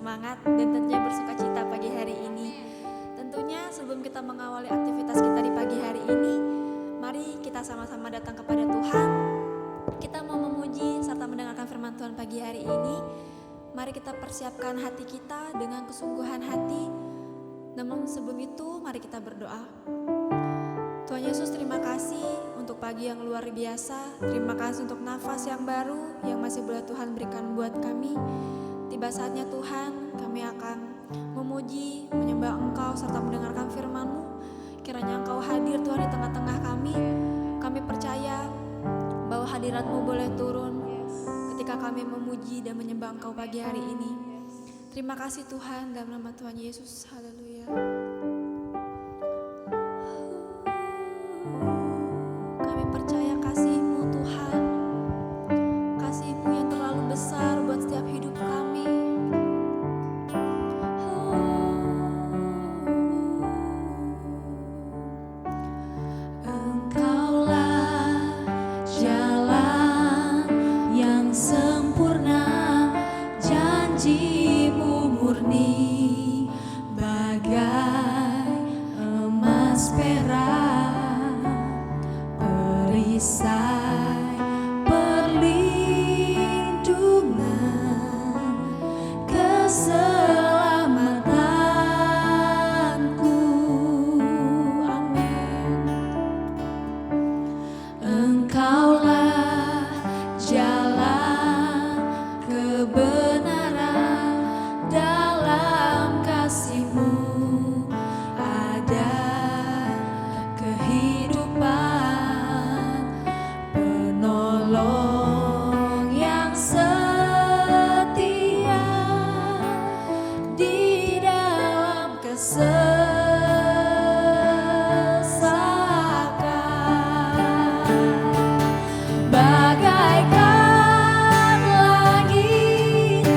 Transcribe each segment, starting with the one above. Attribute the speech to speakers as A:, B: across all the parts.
A: bersemangat dan tentunya bersuka cita pagi hari ini. Tentunya sebelum kita mengawali aktivitas kita di pagi hari ini, mari kita sama-sama datang kepada Tuhan. Kita mau memuji serta mendengarkan firman Tuhan pagi hari ini. Mari kita persiapkan hati kita dengan kesungguhan hati. Namun sebelum itu, mari kita berdoa. Tuhan Yesus, terima kasih untuk pagi yang luar biasa. Terima kasih untuk nafas yang baru yang masih boleh Tuhan berikan buat kami. Tiba saatnya Tuhan, kami akan memuji, menyembah Engkau serta mendengarkan firman-Mu. Kiranya Engkau hadir Tuhan di tengah-tengah kami. Kami percaya bahwa hadirat-Mu boleh turun ketika kami memuji dan menyembah Engkau pagi hari ini. Terima kasih Tuhan, dalam nama Tuhan Yesus. Haleluya. Kami percaya kasih-Mu Tuhan, kasih-Mu yang terlalu besar buat setiap hidup kami.
B: Engkaulah jalan yang sempurna, janji-Mu murni bagai emas perak, perisai perlindungan, keselamatanku. Amin. Engkaulah jalan kebenaran, dalam kasih-Mu ada kehidupan, penolong yang setia di dalam kesesakan. Bagaikan langit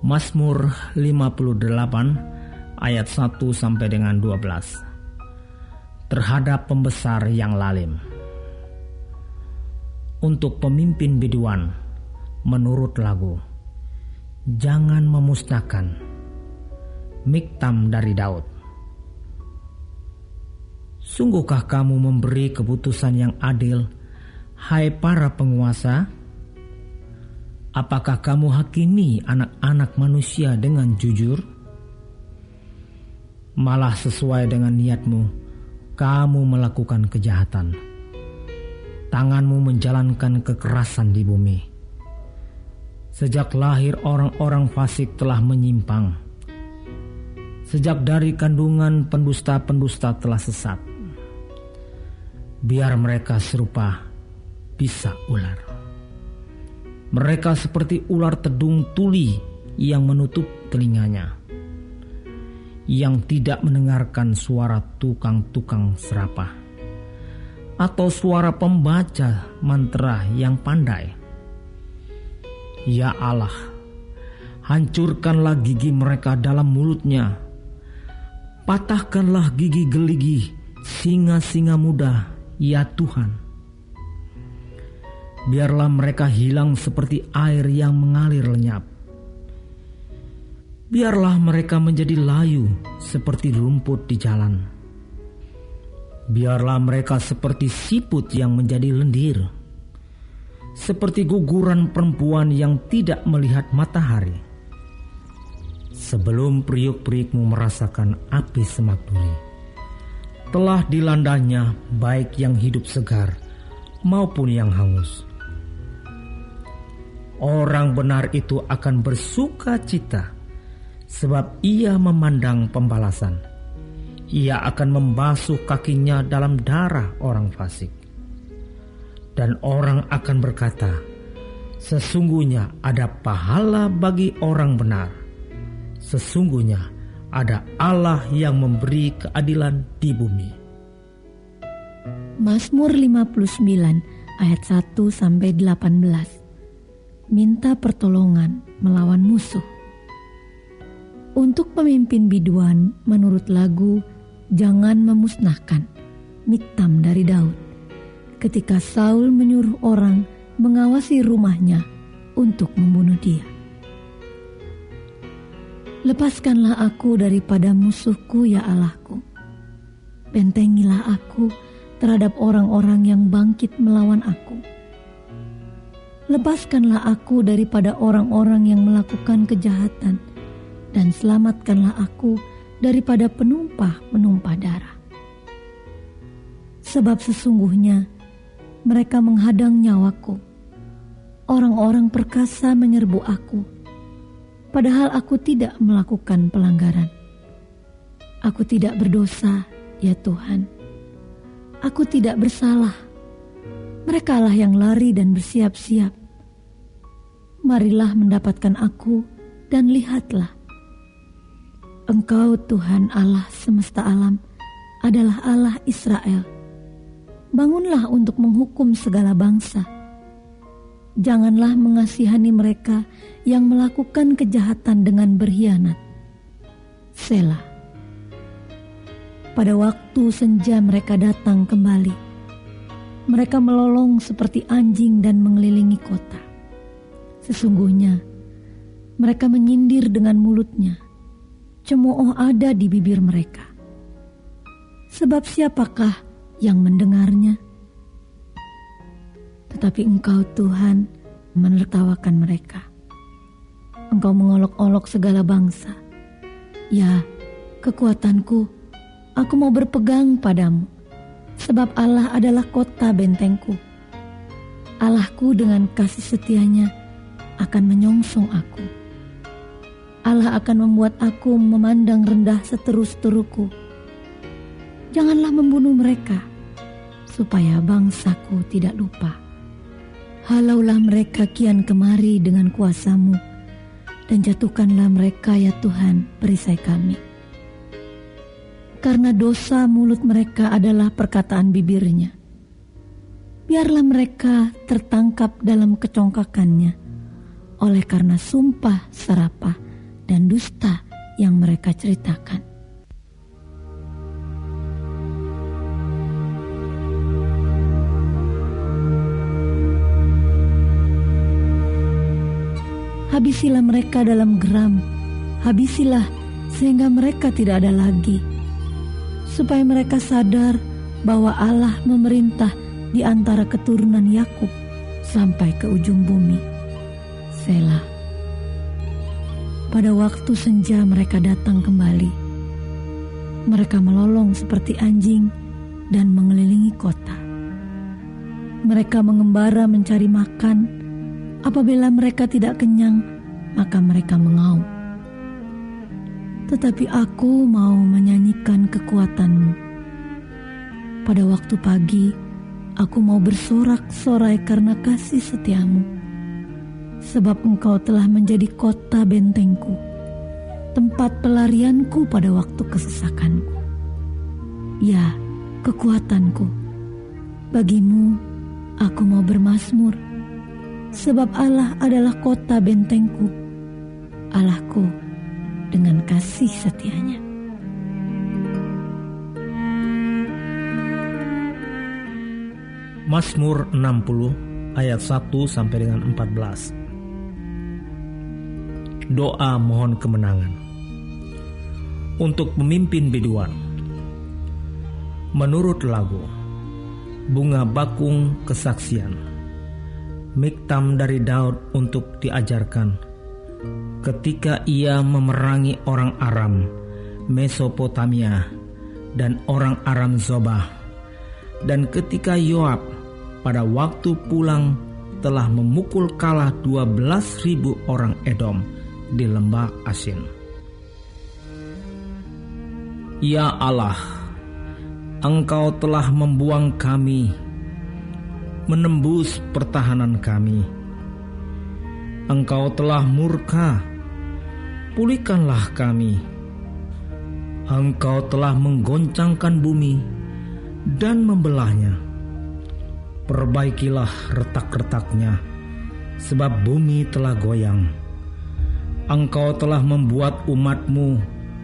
C: Mazmur 58 ayat 1 sampai dengan 12. Terhadap pembesar yang lalim. Untuk pemimpin biduan menurut lagu, jangan memusnahkan Miktam dari Daud. Sungguhkah kamu memberi keputusan yang adil, hai para penguasa? Apakah kamu hakimi anak-anak manusia dengan jujur? Malah sesuai dengan niatmu, kamu melakukan kejahatan. Tanganmu menjalankan kekerasan di bumi. Sejak lahir orang-orang fasik telah menyimpang. Sejak dari kandungan pendusta-pendusta telah sesat. Biar mereka serupa bisa ular. Mereka seperti ular tedung tuli yang menutup telinganya, yang tidak mendengarkan suara tukang-tukang serapah atau suara pembaca mantra yang pandai. Ya Allah, hancurkanlah gigi mereka dalam mulutnya. Patahkanlah gigi geligi singa-singa muda, ya Tuhan. Biarlah mereka hilang seperti air yang mengalir lenyap. Biarlah mereka menjadi layu seperti rumput di jalan. Biarlah mereka seperti siput yang menjadi lendir, seperti guguran perempuan yang tidak melihat matahari. Sebelum periuk-periukmu merasakan api semak duri, telah dilandanya baik yang hidup segar maupun yang hangus. Orang benar itu akan bersuka cita, sebab ia memandang pembalasan. Ia akan membasuh kakinya dalam darah orang fasik. Dan orang akan berkata, sesungguhnya ada pahala bagi orang benar. Sesungguhnya ada Allah yang memberi keadilan di bumi.
B: Mazmur 59 ayat 1 sampai 18. Minta pertolongan melawan musuh. Untuk pemimpin biduan menurut lagu, jangan memusnahkan Miktam dari Daud. Ketika Saul menyuruh orang mengawasi rumahnya untuk membunuh dia. Lepaskanlah aku daripada musuhku, ya Allahku. Bentengilah aku terhadap orang-orang yang bangkit melawan aku. Lepaskanlah aku daripada orang-orang yang melakukan kejahatan, dan selamatkanlah aku daripada penumpah-penumpah darah. Sebab sesungguhnya mereka menghadang nyawaku. Orang-orang perkasa menyerbu aku, padahal aku tidak melakukan pelanggaran. Aku tidak berdosa, ya Tuhan. Aku tidak bersalah. Merekalah yang lari dan bersiap-siap. Marilah mendapatkan aku dan lihatlah. Engkau Tuhan Allah semesta alam adalah Allah Israel. Bangunlah untuk menghukum segala bangsa. Janganlah mengasihani mereka yang melakukan kejahatan dengan berkhianat. Selah. Pada waktu senja mereka datang kembali. Mereka melolong seperti anjing dan mengelilingi kota. Sesungguhnya mereka menyindir dengan mulutnya. Cemooh ada di bibir mereka. Sebab siapakah yang mendengarnya? Tetapi Engkau Tuhan menertawakan mereka. Engkau mengolok-olok segala bangsa. Ya, kekuatanku, aku mau berpegang padamu. Sebab Allah adalah kota bentengku. Allahku dengan kasih setianya akan menyongsong aku. Allah akan membuat aku memandang rendah seteru-teruku. Janganlah membunuh mereka, supaya bangsaku tidak lupa. Halaulah mereka kian kemari dengan kuasa-Mu, dan jatuhkanlah mereka, ya Tuhan, perisai kami. Karena dosa mulut mereka adalah perkataan bibirnya. Biarlah mereka tertangkap dalam kecongkakannya, oleh karena sumpah serapah dan dusta yang mereka ceritakan. Habisilah mereka dalam geram, habisilah sehingga mereka tidak ada lagi, supaya mereka sadar bahwa Allah memerintah di antara keturunan Yakub sampai ke ujung bumi. Selah. Pada waktu senja mereka datang kembali. Mereka melolong seperti anjing dan mengelilingi kota. Mereka mengembara mencari makan. Apabila mereka tidak kenyang, maka mereka mengaum. Tetapi aku mau menyanyikan kekuatan-Mu. Pada waktu pagi, aku mau bersorak-sorai karena kasih setia-Mu. Sebab Engkau telah menjadi kota bentengku, tempat pelarianku pada waktu kesesakanku. Ya, kekuatanku. Bagimu, aku mau bermazmur. Sebab Allah adalah kota bentengku, Allahku dengan kasih setianya.
C: Mazmur 60 ayat 1 sampai dengan 14. Doa mohon kemenangan untuk pemimpin biduan. Menurut lagu Bunga Bakung Kesaksian, Miktam dari Daud untuk diajarkan ketika ia memerangi orang Aram Mesopotamia dan orang Aram Zobah, dan ketika Yoab pada waktu pulang telah memukul kalah 12.000 orang Edom di lembah Asin. Ya Allah, Engkau telah membuang kami, menembus pertahanan kami. Engkau telah murka, pulihkanlah kami. Engkau telah menggoncangkan bumi dan membelahnya. Perbaikilah retak-retaknya, sebab bumi telah goyang. Engkau telah membuat umat-Mu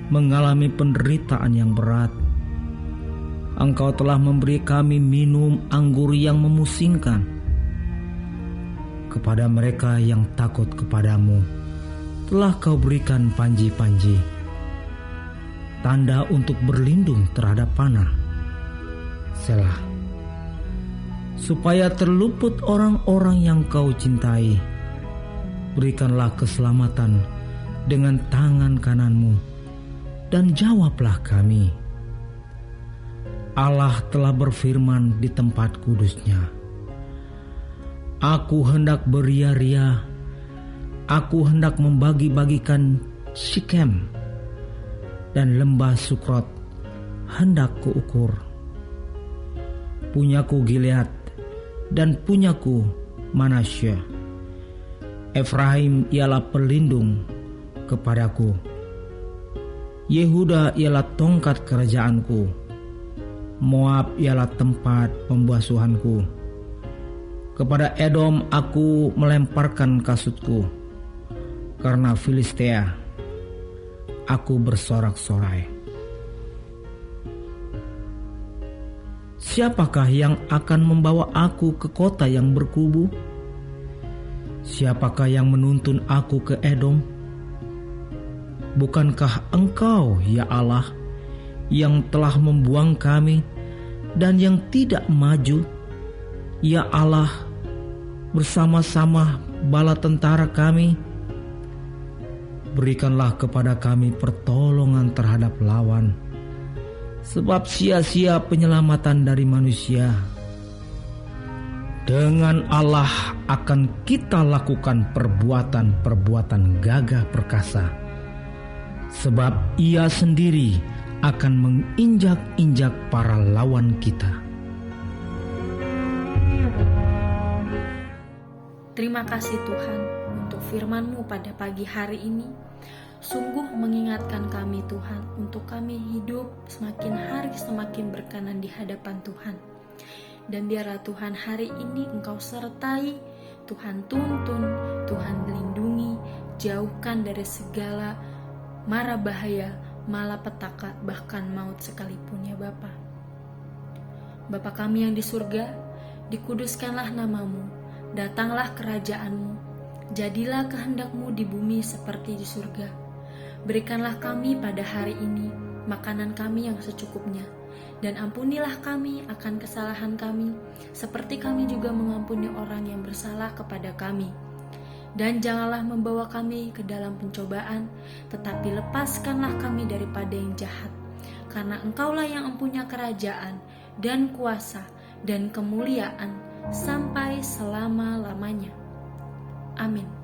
C: mengalami penderitaan yang berat. Engkau telah memberi kami minum anggur yang memusingkan. Kepada mereka yang takut kepadamu telah Kau berikan panji-panji, tanda untuk berlindung terhadap panah. Selah. Supaya terluput orang-orang yang Kau cintai, berikanlah keselamatan dengan tangan kanan-Mu, dan jawablah kami. Allah telah berfirman di tempat kudus-Nya, aku hendak beria-ria, aku hendak membagi-bagikan Sikem, dan lembah Sukrot hendak kuukur. Punyaku Gilead dan punyaku Manasye. Efraim ialah pelindung kepadaku. Yehuda ialah tongkat kerajaanku. Moab ialah tempat pembasuhanku. Kepada Edom aku melemparkan kasutku. Karena Filistea aku bersorak-sorai. Siapakah yang akan membawa aku ke kota yang berkubu? Siapakah yang menuntun aku ke Edom? Bukankah Engkau, ya Allah, yang telah membuang kami dan yang tidak maju, ya Allah, bersama-sama bala tentara kami? Berikanlah kepada kami pertolongan terhadap lawan, sebab sia-sia penyelamatan dari manusia. Dengan Allah akan kita lakukan perbuatan-perbuatan gagah perkasa, sebab Ia sendiri akan menginjak-injak para lawan kita.
A: Terima kasih Tuhan untuk firman-Mu pada pagi hari ini. Sungguh mengingatkan kami Tuhan untuk kami hidup semakin hari semakin berkenan di hadapan Tuhan. Dan biarlah Tuhan hari ini Engkau sertai, Tuhan tuntun, Tuhan lindungi, jauhkan dari segala
D: mara bahaya, malapetaka, bahkan maut sekalipun ya Bapa. Bapa kami yang di surga, dikuduskanlah namamu, datanglah kerajaanmu, jadilah kehendakmu di bumi seperti di surga. Berikanlah kami pada hari ini makanan kami yang secukupnya, dan ampunilah kami akan kesalahan kami, seperti kami juga mengampuni orang yang bersalah kepada kami. Dan janganlah membawa kami ke dalam pencobaan, tetapi lepaskanlah kami daripada yang jahat. Karena Engkaulah yang mempunyai kerajaan, dan kuasa, dan kemuliaan, sampai selama-lamanya. Amin.